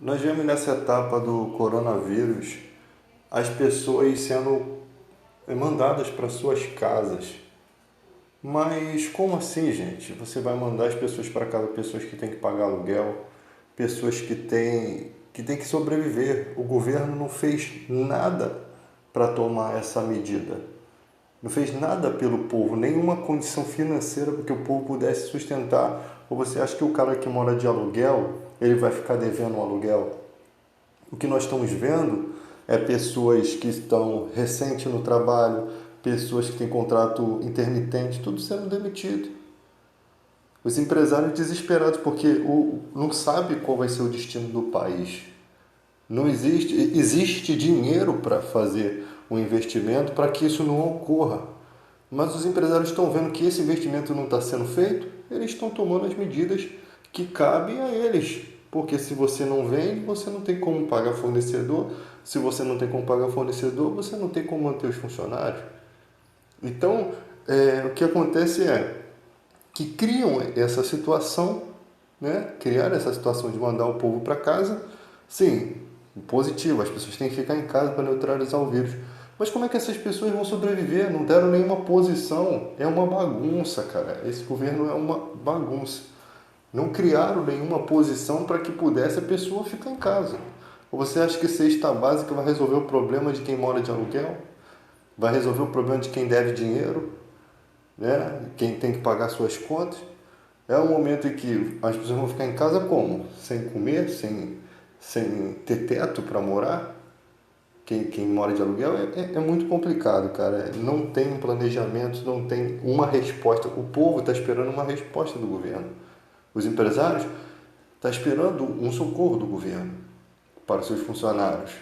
Nós vemos nessa etapa do coronavírus as pessoas sendo mandadas para suas casas. Mas como assim, gente? Você vai mandar as pessoas para casa, pessoas que têm que pagar aluguel, pessoas que têm que sobreviver. O governo não fez nada para tomar essa medida. Não fez nada pelo povo, nenhuma condição financeira para que o povo pudesse sustentar. Ou você acha que o cara que mora de aluguel, ele vai ficar devendo um aluguel? O que nós estamos vendo é pessoas que estão recentes no trabalho, pessoas que têm contrato intermitente, tudo sendo demitido. Os empresários desesperados porque não sabe qual vai ser o destino do país. Não existe dinheiro para fazer um investimento para que isso não ocorra. Mas os empresários estão vendo que esse investimento não está sendo feito, eles estão tomando as medidas que cabem a eles. Porque se você não vende, você não tem como pagar fornecedor. Se você não tem como pagar fornecedor, você não tem como manter os funcionários. Então, o que acontece é que criam essa situação, né? Criar essa situação de mandar o povo para casa, sim, positivo, as pessoas têm que ficar em casa para neutralizar o vírus. Mas como é que essas pessoas vão sobreviver? Não deram nenhuma posição. É uma bagunça, cara. Esse governo é uma bagunça. Não criaram nenhuma posição para que pudesse a pessoa ficar em casa. Ou você acha que cesta básica vai resolver o problema de quem mora de aluguel? Vai resolver o problema de quem deve dinheiro? Né? Quem tem que pagar suas contas? É um momento em que as pessoas vão ficar em casa como? Sem comer, sem ter teto para morar? Quem mora de aluguel é muito complicado, cara. Não tem um planejamento, não tem uma resposta. O povo está esperando uma resposta do governo. Os empresários estão esperando um socorro do governo para os seus funcionários,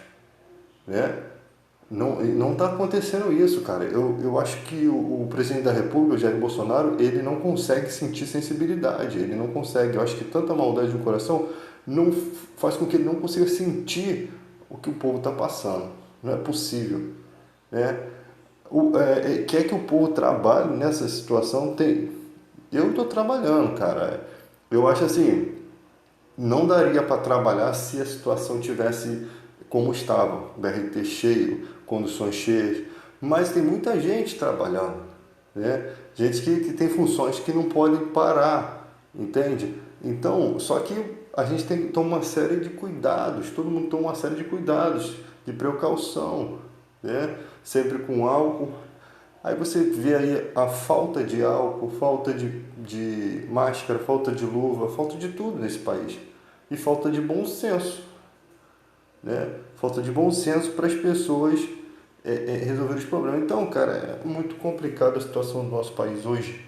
né? Não está acontecendo isso, cara. Eu acho que o presidente da República, o Jair Bolsonaro, ele não consegue sentir sensibilidade, ele não consegue. Eu acho que tanta maldade no coração não faz com que ele não consiga sentir o que o povo está passando. Não é possível, né? Quer que o povo trabalhe nessa situação? Eu estou trabalhando, cara. Eu acho assim, não daria para trabalhar se a situação tivesse como estava, BRT cheio, conduções cheias, mas tem muita gente trabalhando, né? Gente que tem funções que não podem parar, entende? Então, só que a gente tem que tomar uma série de cuidados, todo mundo toma uma série de cuidados, de precaução, né? Sempre com álcool. Aí você vê aí a falta de álcool, falta de máscara, falta de luva, falta de tudo nesse país. E falta de bom senso, né? Falta de bom senso para as pessoas resolver os problemas. Então, cara, é muito complicado a situação do nosso país hoje,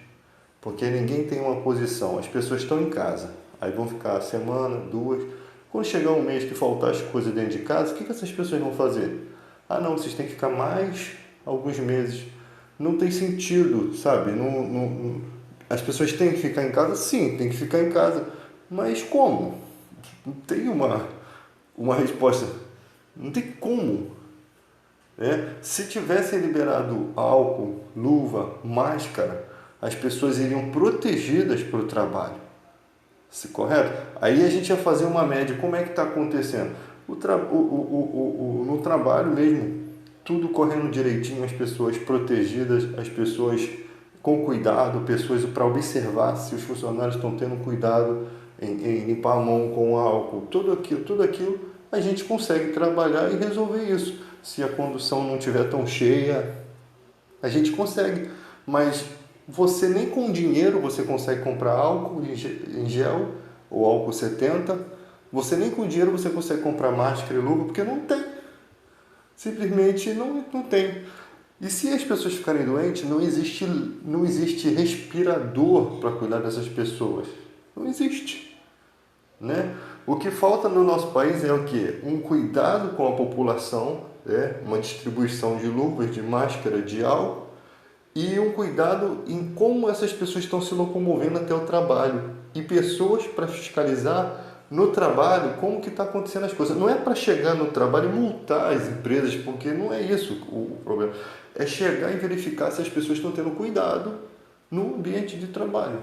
porque ninguém tem uma posição. As pessoas estão em casa, aí vão ficar a semana, duas. Quando chegar um mês que faltar as coisas dentro de casa, o que essas pessoas vão fazer? Ah, não, vocês têm que ficar mais alguns meses. Não tem sentido, sabe? As pessoas têm que ficar em casa? Sim, tem que ficar em casa. Mas como? Não tem uma resposta. Não tem como. Né? Se tivessem liberado álcool, luva, máscara, as pessoas iriam protegidas para o trabalho. Correto? Aí a gente ia fazer uma média. Como é que está acontecendo? No trabalho mesmo, tudo correndo direitinho, as pessoas protegidas, as pessoas com cuidado, pessoas para observar se os funcionários estão tendo cuidado em limpar a mão com álcool, tudo aquilo a gente consegue trabalhar e resolver isso. Se a condução não estiver tão cheia, a gente consegue, mas você nem com dinheiro você consegue comprar álcool em gel ou álcool 70, você nem com dinheiro você consegue comprar máscara e luva porque não tem. Simplesmente não tem. E se as pessoas ficarem doentes, não existe respirador para cuidar dessas pessoas. Não existe, né? O que falta no nosso país é o quê? Um cuidado com a população, né? Uma distribuição de luvas, de máscara, de álcool e um cuidado em como essas pessoas estão se locomovendo até o trabalho e pessoas para fiscalizar no trabalho como que está acontecendo as coisas. Não é para chegar no trabalho e multar as empresas, porque não é isso o problema. É chegar e verificar se as pessoas estão tendo cuidado no ambiente de trabalho.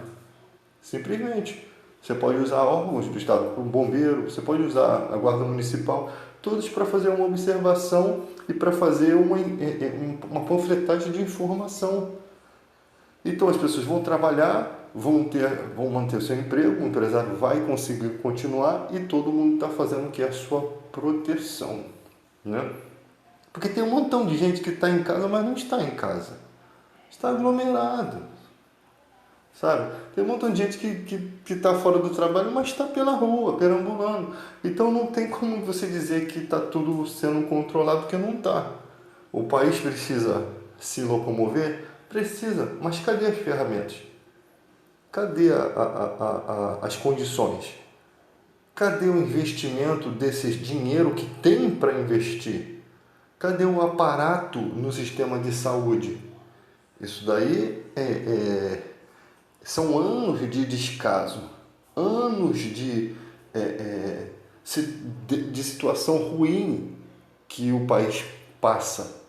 Simplesmente. Você pode usar órgãos do Estado, o bombeiro, você pode usar a guarda municipal, todos para fazer uma observação e para fazer uma panfletagem de informação. Então as pessoas vão trabalhar, vão manter o seu emprego, o empresário vai conseguir continuar e todo mundo está fazendo o que é a sua proteção, né? Porque tem um montão de gente que está em casa, mas não está em casa. Está aglomerado, sabe? Tem um montão de gente que está fora do trabalho, mas está pela rua, perambulando. Então não tem como você dizer que está tudo sendo controlado, porque não está. O país precisa se locomover? Precisa, mas cadê as ferramentas? Cadê as condições? Cadê o investimento desse dinheiro que tem para investir? Cadê o aparato no sistema de saúde? Isso daí são anos de descaso, anos de situação ruim que o país passa.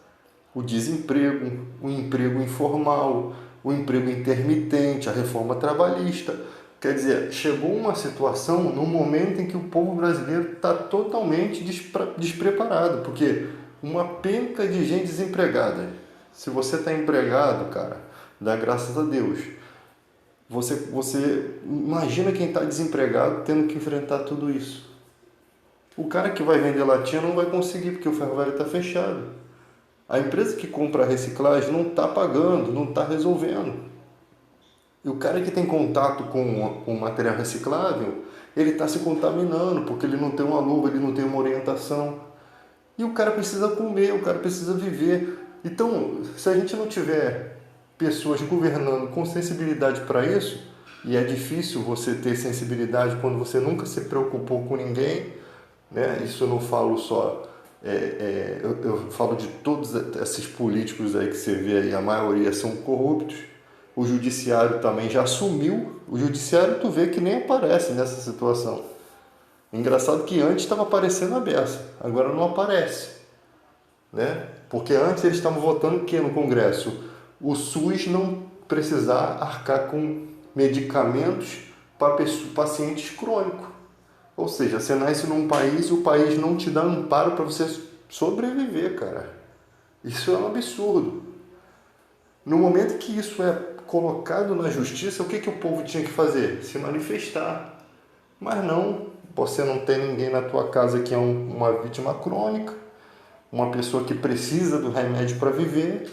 O desemprego, o emprego informal, o emprego intermitente, a reforma trabalhista. Quer dizer, chegou uma situação no momento em que o povo brasileiro está totalmente despreparado, porque uma penca de gente desempregada. Se você está empregado, cara, dá graças a Deus. Você imagina quem está desempregado tendo que enfrentar tudo isso. O cara que vai vender latinha não vai conseguir, porque o ferro velho está fechado. A empresa que compra a reciclagem não está pagando, não está resolvendo. E o cara que tem contato com material reciclável, ele está se contaminando, porque ele não tem uma luva, ele não tem uma orientação. E o cara precisa comer, o cara precisa viver. Então, se a gente não tiver pessoas governando com sensibilidade para isso, e é difícil você ter sensibilidade quando você nunca se preocupou com ninguém, né? Isso eu não falo só... eu falo de todos esses políticos aí que você vê aí, a maioria são corruptos. O judiciário também já assumiu. O judiciário tu vê que nem aparece nessa situação. Engraçado que antes estava aparecendo a beça, agora não aparece, né? Porque antes eles estavam votando o que no Congresso? O SUS não precisar arcar com medicamentos para pacientes crônicos. Ou seja, você nasce num país e o país não te dá amparo para você sobreviver, cara. Isso é um absurdo. No momento que isso é colocado na justiça, o que o povo tinha que fazer? Se manifestar. Mas não, você não tem ninguém na tua casa que é uma vítima crônica, uma pessoa que precisa do remédio para viver.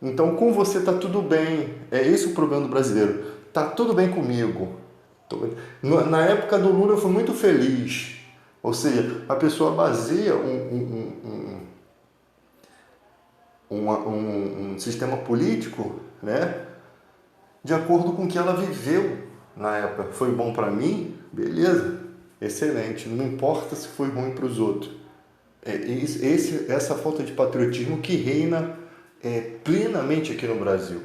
Então, com você está tudo bem. É esse o problema do brasileiro. Tá tudo bem comigo. Na época do Lula eu fui muito feliz. Ou seja, a pessoa baseia um sistema político, né, de acordo com o que ela viveu na época. Foi bom para mim? Beleza, excelente. Não importa se foi ruim para os outros. Essa falta de patriotismo que reina plenamente aqui no Brasil.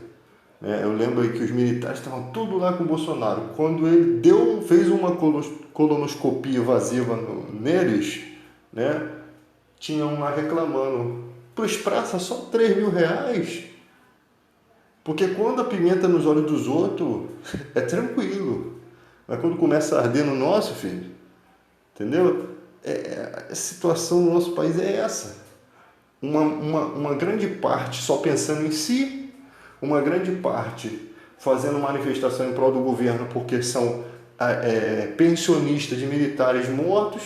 Eu lembro aí que os militares estavam tudo lá com o Bolsonaro. Quando ele fez uma colonoscopia invasiva neles, né, tinham lá reclamando. Para os praças só R$3.000. Porque quando a pimenta nos olhos dos outros, é tranquilo. Mas quando começa a arder no nosso, filho, entendeu? A situação no nosso país é essa. Uma grande parte só pensando em si, uma grande parte fazendo manifestação em prol do governo porque são pensionistas de militares mortos,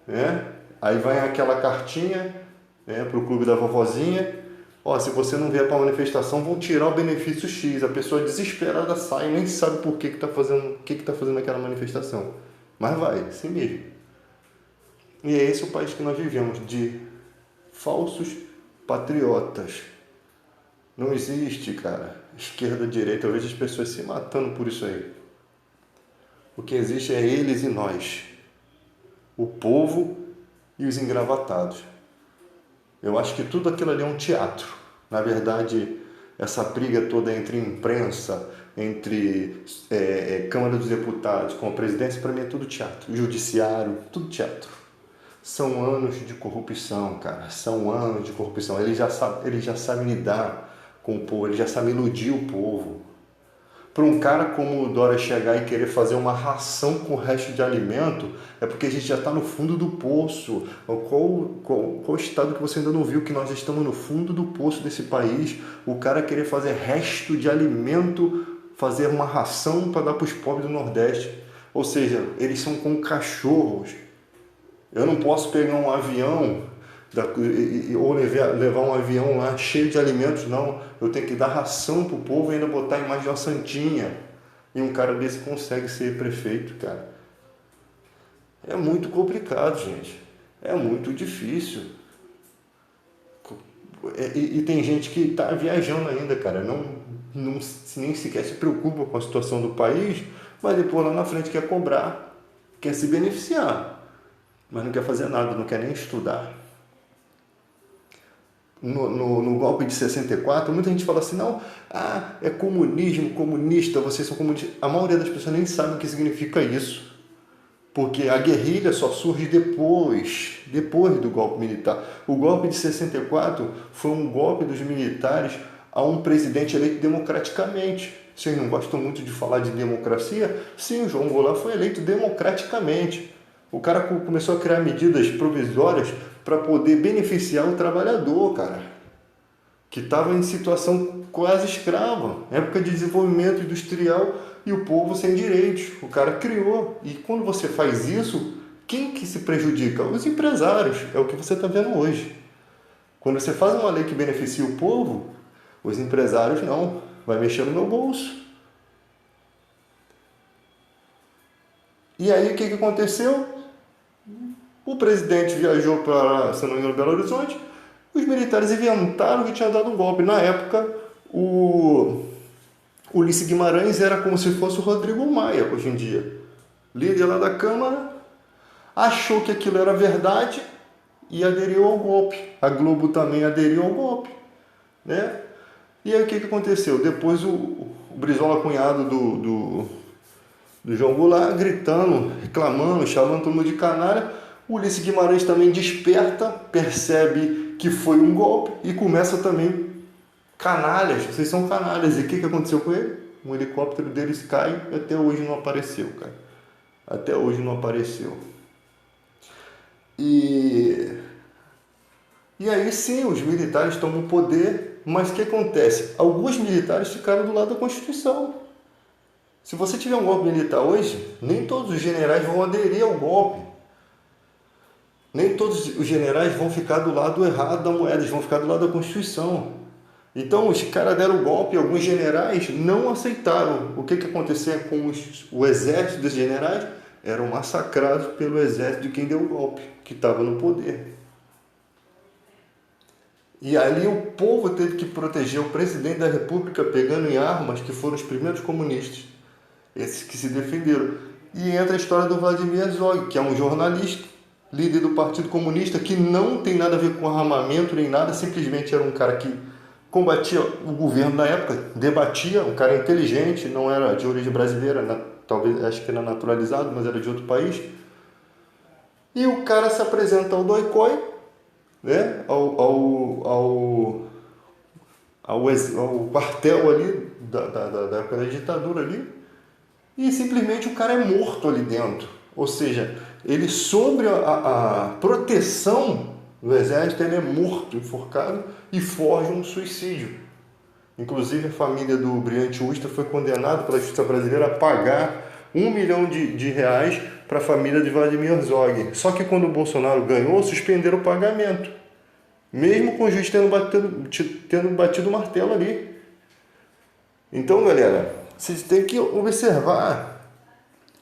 né? Aí vai aquela cartinha, né, para o clube da vovozinha: ó, se você não vier para a manifestação, vão tirar o benefício X. A pessoa desesperada sai, nem sabe por que está fazendo aquela manifestação, mas vai, assim mesmo. E é esse o país que nós vivemos, de falsos patriotas. Não existe, cara, esquerda, direita. Eu vejo as pessoas se matando por isso aí. O que existe é eles e nós, o povo e os engravatados. Eu acho que tudo aquilo ali é um teatro. Na verdade, essa briga toda entre imprensa, entre Câmara dos Deputados com a presidência, para mim é tudo teatro. Judiciário, tudo teatro. São anos de corrupção, cara. São anos de corrupção. Eles já sabem lidar com o povo, eles já sabem iludir o povo. para um cara como o Dória chegar e querer fazer uma ração com o resto de alimento, é porque a gente já está no fundo do poço. Qual estado que você ainda não viu que nós estamos no fundo do poço desse país? O cara querer fazer resto de alimento, fazer uma ração para dar para os pobres do Nordeste. Ou seja, eles são como cachorros. Eu não posso pegar um avião ou levar um avião lá cheio de alimentos, não. Eu tenho que dar ração pro povo e ainda botar a imagem de uma santinha. E um cara desse consegue ser prefeito, cara. É muito complicado, gente. É muito difícil. E tem gente que tá viajando ainda, cara. Não nem sequer se preocupa com a situação do país, mas depois lá na frente quer cobrar, quer se beneficiar, mas não quer fazer nada, não quer nem estudar. No golpe de 64, muita gente fala assim, não, é comunismo, comunista, vocês são comunistas. A maioria das pessoas nem sabe o que significa isso, porque a guerrilha só surge depois do golpe militar. O golpe de 64 foi um golpe dos militares a um presidente eleito democraticamente. Vocês não gostam muito de falar de democracia? Sim, o João Goulart foi eleito democraticamente. O cara começou a criar medidas provisórias para poder beneficiar o trabalhador, cara, que estava em situação quase escrava, época de desenvolvimento industrial e o povo sem direitos. O cara criou. E quando você faz isso, quem que se prejudica? Os empresários. É o que você está vendo hoje. Quando você faz uma lei que beneficia o povo, os empresários não. Vai mexer no meu bolso. E aí o que aconteceu? O presidente viajou para, se não me engano, Belo Horizonte. Os militares inventaram que tinha dado um golpe. Na época, o Ulisses Guimarães era como se fosse o Rodrigo Maia, hoje em dia. Líder lá da Câmara, achou que aquilo era verdade e aderiu ao golpe. A Globo também aderiu ao golpe, né? E aí o que aconteceu? Depois o Brizola, cunhado do João Goulart, gritando, reclamando, chamando todo mundo de canalha. O Ulisses Guimarães também desperta, percebe que foi um golpe e começa também, canalhas, vocês são canalhas. E o que aconteceu com ele? Um helicóptero deles cai e até hoje não apareceu, cara. Até hoje não apareceu. E aí sim, os militares tomam o poder, mas o que acontece? Alguns militares ficaram do lado da Constituição. Se você tiver um golpe militar hoje, nem todos os generais vão aderir ao golpe. Nem todos os generais vão ficar do lado errado da moeda, eles vão ficar do lado da Constituição. Então os caras deram o golpe e alguns generais não aceitaram. O que acontecia com o exército dos generais? Eram massacrados pelo exército de quem deu o golpe, que estava no poder. E ali o povo teve que proteger o presidente da República pegando em armas, que foram os primeiros comunistas, esses que se defenderam. E entra a história do Vladimir Herzog, que é um jornalista, líder do Partido Comunista, que não tem nada a ver com armamento nem nada, simplesmente era um cara que combatia o governo da época, debatia, um cara inteligente, não era de origem brasileira, talvez, acho que era naturalizado, mas era de outro país. E o cara se apresenta ao Doi-Coi, né, ao quartel ali, da época da ditadura ali, e simplesmente o cara é morto ali dentro. Ou seja, ele, sobre a proteção do exército, ele é morto, enforcado, e forja um suicídio. Inclusive a família do Brilhante Ustra foi condenada pela justiça brasileira a pagar R$1 milhão para a família de Vladimir Herzog. Só que quando o Bolsonaro ganhou, suspenderam o pagamento, mesmo com o juiz tendo batido o martelo ali. Então, galera, vocês têm que observar.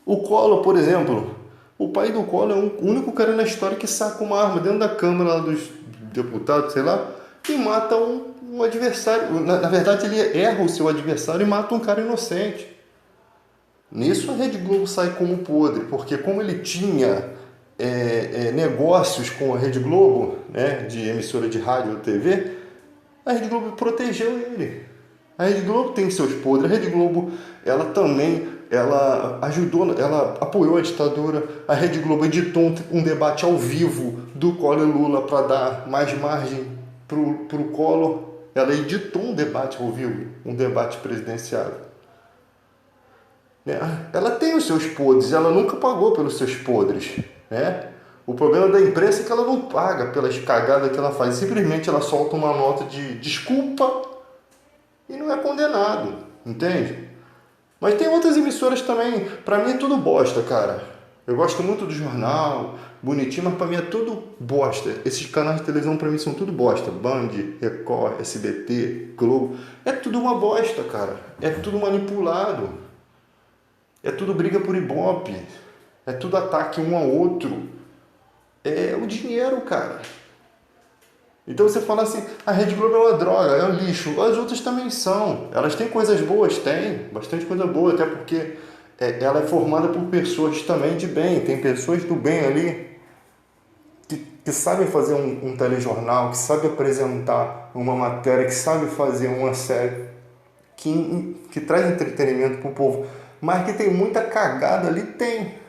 O Collor, por exemplo, o pai do Collor é o único cara na história que saca uma arma dentro da Câmara dos Deputados, sei lá, e mata um adversário. Na verdade, ele erra o seu adversário e mata um cara inocente. Nisso a Rede Globo sai como podre, porque como ele tinha negócios com a Rede Globo, né, de emissora de rádio ou TV, a Rede Globo protegeu ele. A Rede Globo tem seus podres. A Rede Globo, ela também, ela apoiou a ditadura. A Rede Globo editou um debate ao vivo do Collor e Lula para dar mais margem pro Collor. Ela editou um debate ao vivo, um debate presidenciável. né? Ela tem os seus podres, ela nunca pagou pelos seus podres, né? O problema da imprensa é que ela não paga pelas cagadas que ela faz, simplesmente ela solta uma nota de desculpa e não é condenado, entende? Mas tem outras emissoras também, pra mim é tudo bosta, cara. Eu gosto muito do jornal, bonitinho, mas pra mim é tudo bosta. Esses canais de televisão pra mim são tudo bosta. Band, Record, SBT, Globo. É tudo uma bosta, cara. É tudo manipulado. É tudo briga por ibope. É tudo ataque um ao outro. É o dinheiro, cara. Então você fala assim, a Rede Globo é uma droga, é um lixo. As outras também são. Elas têm coisas boas, tem. Bastante coisa boa, até porque ela é formada por pessoas também de bem. Tem pessoas do bem ali que sabem fazer um telejornal, que sabem apresentar uma matéria, que sabem fazer uma série que traz entretenimento pro povo. Mas que tem muita cagada ali, tem.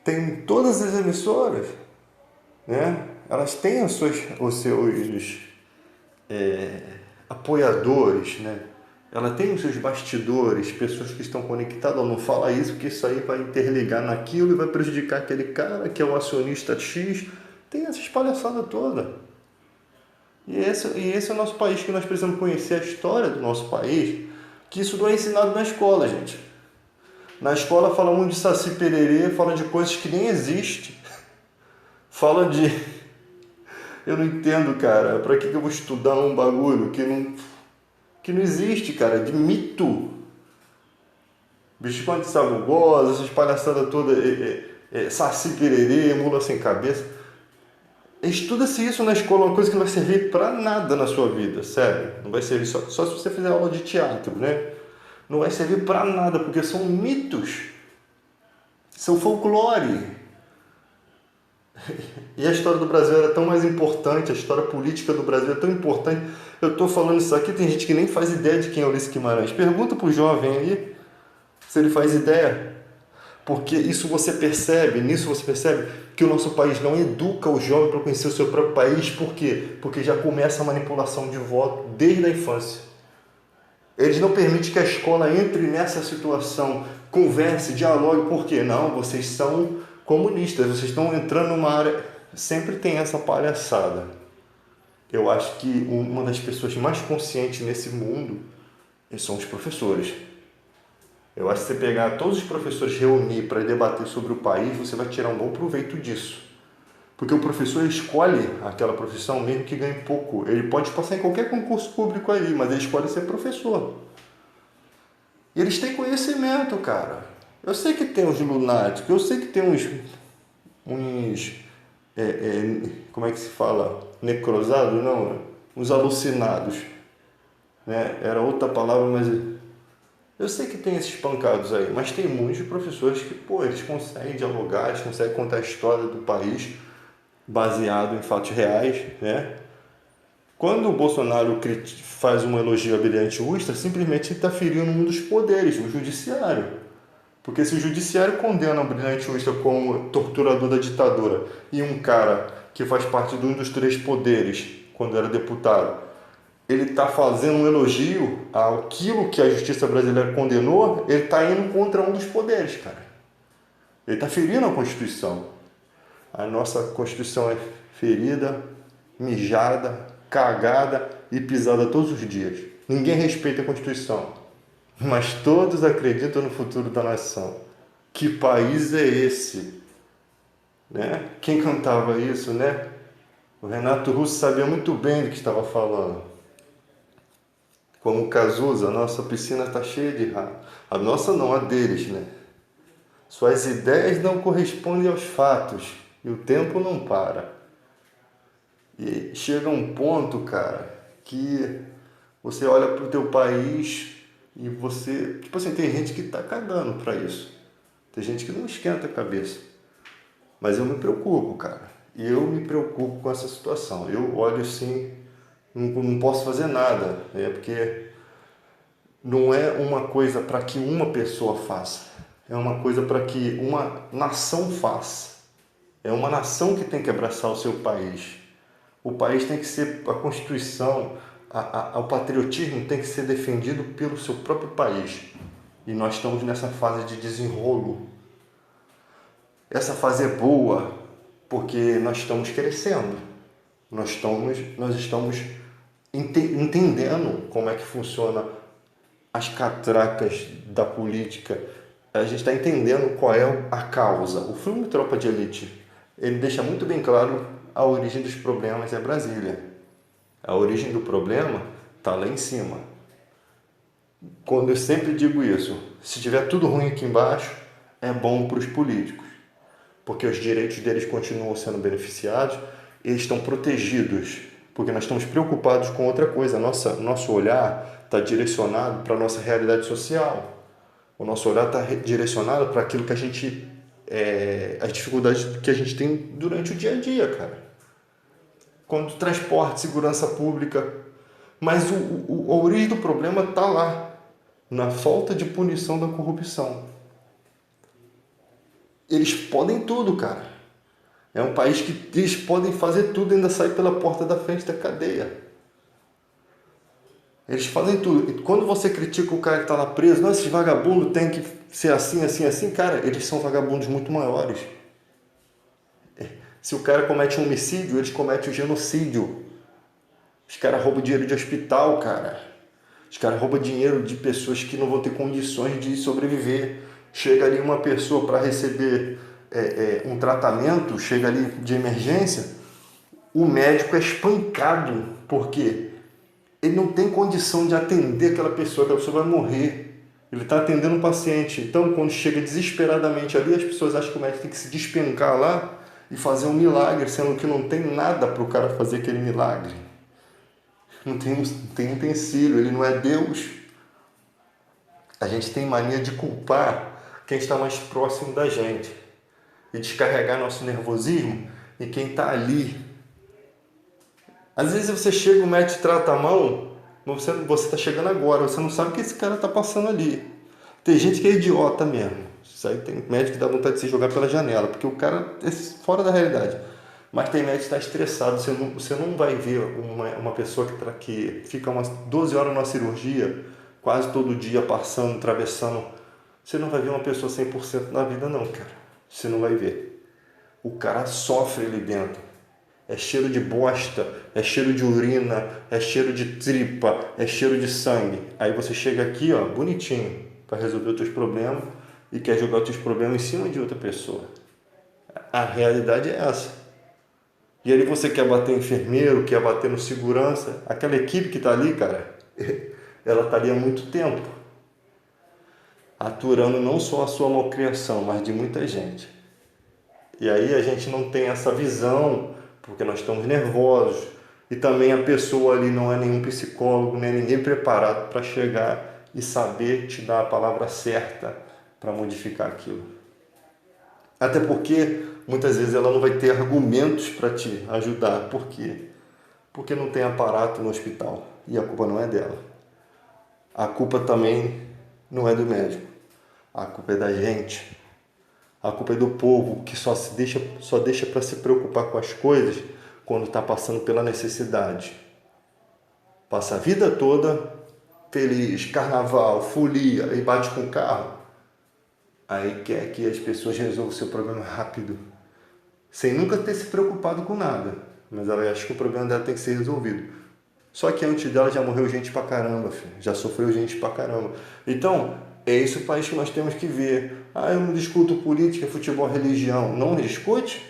Tem todas as emissoras, né? Elas têm os seus apoiadores, né? Ela tem os seus bastidores, pessoas que estão conectadas. Não fala isso, porque isso aí vai interligar naquilo e vai prejudicar aquele cara que é o acionista X. Tem essa palhaçada toda. E esse é o nosso país, que nós precisamos conhecer a história do nosso país, que isso não é ensinado na escola, gente. Na escola fala muito de Saci Pererê, fala de coisas que nem existem. Fala de... Eu não entendo, cara. Pra que eu vou estudar um bagulho que não existe, cara? De mito. Bicho de sabugosa, essas palhaçadas todas. Saci Pererê, mula sem cabeça. Estuda-se isso na escola, uma coisa que não vai servir pra nada na sua vida, sério. Não vai servir só se você fizer aula de teatro, né? Não vai servir pra nada, porque são mitos. São folclore. E a história do Brasil era tão mais importante, a história política do Brasil é tão importante. Eu estou falando isso aqui, tem gente que nem faz ideia de quem é Ulisses Guimarães. Pergunta pro jovem aí se ele faz ideia. Porque nisso você percebe que o nosso país não educa o jovem para conhecer o seu próprio país. Por quê? Porque já começa a manipulação de voto desde a infância. Eles não permitem que a escola entre nessa situação, converse, dialogue. Por quê? Não, vocês são comunistas, vocês estão entrando numa área... Sempre tem essa palhaçada. Eu acho que uma das pessoas mais conscientes nesse mundo são os professores. Eu acho que você pegar todos os professores, reunir para debater sobre o país, você vai tirar um bom proveito disso. Porque o professor escolhe aquela profissão mesmo que ganhe pouco. Ele pode passar em qualquer concurso público aí, mas ele escolhe ser professor. E eles têm conhecimento, cara. Eu sei que tem uns lunáticos, eu sei que tem uns como é que se fala? Necrosados? Não, uns alucinados. Né? Era outra palavra, mas eu sei que tem esses pancados aí, mas tem muitos professores que, eles conseguem dialogar, eles conseguem contar a história do país baseado em fatos reais, né? Quando o Bolsonaro faz um elogio a Brilhante Ustra, simplesmente está ferindo um dos poderes, o judiciário. Porque se o judiciário condena o Brilhante Ustra como torturador da ditadura e um cara que faz parte de um dos três poderes, quando era deputado, ele está fazendo um elogio àquilo que a justiça brasileira condenou, ele está indo contra um dos poderes, cara. Ele está ferindo a Constituição. A nossa Constituição é ferida, mijada, cagada e pisada todos os dias. Ninguém respeita a Constituição, mas todos acreditam no futuro da nação. Que país é esse? Né? Quem cantava isso, né? O Renato Russo sabia muito bem do que estava falando. Como o Cazuza, a nossa piscina está cheia de rato. A nossa não, a deles, né? Suas ideias não correspondem aos fatos e o tempo não para. E chega um ponto, cara, que você olha pro teu país e você... Tipo assim, tem gente que tá cagando pra isso. Tem gente que não esquenta a cabeça. Mas eu me preocupo, cara. Eu me preocupo com essa situação. Eu olho assim, não posso fazer nada. Porque não é uma coisa para que uma pessoa faça. É uma coisa para que uma nação faça. É uma nação que tem que abraçar o seu país. O país tem que ser a Constituição, o patriotismo tem que ser defendido pelo seu próprio país. E nós estamos nessa fase de desenrolo. Essa fase é boa porque nós estamos crescendo. Nós estamos entendendo como é que funciona as catracas da política. A gente está entendendo qual é a causa. O filme Tropa de Elite, ele deixa muito bem claro a origem dos problemas é Brasília. A origem do problema está lá em cima. Quando eu sempre digo isso, se tiver tudo ruim aqui embaixo, é bom para os políticos, porque os direitos deles continuam sendo beneficiados, eles estão protegidos, porque nós estamos preocupados com outra coisa. Nosso olhar está direcionado para a nossa realidade social. O nosso olhar está direcionado para aquilo que a gente, as dificuldades que a gente tem durante o dia a dia, cara. Quando transporte, segurança pública. Mas a origem do problema está lá, na falta de punição da corrupção. Eles podem tudo, cara. É um país que eles podem fazer tudo e ainda sair pela porta da frente da cadeia. Eles fazem tudo. E quando você critica o cara que está lá preso, não, esses vagabundos têm que ser assim, assim, assim, cara, eles são vagabundos muito maiores. Se o cara comete um homicídio, eles cometem um genocídio. Os caras roubam dinheiro de hospital, cara. Os caras roubam dinheiro de pessoas que não vão ter condições de sobreviver. Chega ali uma pessoa para receber um tratamento, chega ali de emergência, o médico é espancado. Por quê? Ele não tem condição de atender aquela pessoa vai morrer. Ele está atendendo um paciente. Então, quando chega desesperadamente ali, as pessoas acham que o médico tem que se despencar lá e fazer um milagre, sendo que não tem nada para o cara fazer aquele milagre. Não tem utensílio, ele não é Deus. A gente tem mania de culpar quem está mais próximo da gente e descarregar nosso nervosismo em quem está ali. Às vezes você chega, o médico trata a mão, mas você está chegando agora, você não sabe o que esse cara está passando ali. Tem gente que é idiota mesmo. Isso aí tem médico que dá vontade de se jogar pela janela, porque o cara é fora da realidade. Mas tem médico que está estressado, você não vai ver uma pessoa que fica umas 12 horas numa cirurgia, quase todo dia passando, atravessando. Você não vai ver uma pessoa 100% na vida não, cara. Você não vai ver. O cara sofre ali dentro. É cheiro de bosta, é cheiro de urina, é cheiro de tripa, é cheiro de sangue. Aí você chega aqui, ó, bonitinho, para resolver os teus problemas e quer jogar os teus problemas em cima de outra pessoa. A realidade é essa. E aí você quer bater em enfermeiro, quer bater no segurança. Aquela equipe que está ali, cara, ela está ali há muito tempo, aturando não só a sua malcriação, mas de muita gente. E aí a gente não tem essa visão, porque nós estamos nervosos. E também a pessoa ali não é nenhum psicólogo, nem ninguém preparado para chegar e saber te dar a palavra certa para modificar aquilo. Até porque muitas vezes ela não vai ter argumentos para te ajudar. Por quê? Porque não tem aparato no hospital. E a culpa não é dela. A culpa também não é do médico. A culpa é da gente. A culpa é do povo que só deixa para se preocupar com as coisas quando está passando pela necessidade. Passa a vida toda feliz, carnaval, folia, e bate com o carro. Aí quer que as pessoas resolvam o seu problema rápido, sem nunca ter se preocupado com nada. Mas ela acha que o problema dela tem que ser resolvido. Só que antes dela já morreu gente pra caramba, filho. Já sofreu gente pra caramba. Então, é esse o país que nós temos que ver. Ah, eu não discuto política, futebol, religião. Não discute?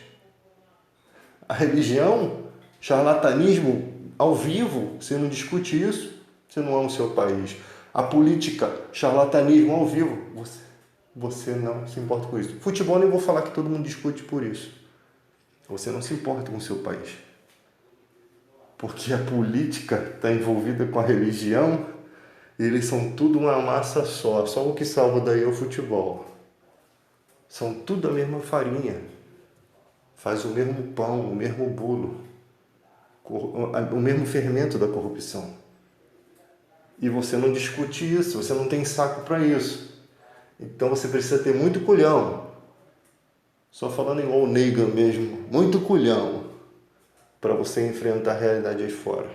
A religião, charlatanismo ao vivo, você não discute isso, você não ama o seu país. A política, charlatanismo ao vivo, você não se importa com isso. Futebol, nem vou falar que todo mundo discute por isso. Você não se importa com o seu país. Porque a política está envolvida com a religião, e eles são tudo uma massa só. Só o que salva daí é o futebol. São tudo a mesma farinha. Faz o mesmo pão, o mesmo bolo, o mesmo fermento da corrupção. E você não discute isso, você não tem saco para isso. Então você precisa ter muito culhão. Só falando igual o Negan mesmo, muito culhão para você enfrentar a realidade aí fora.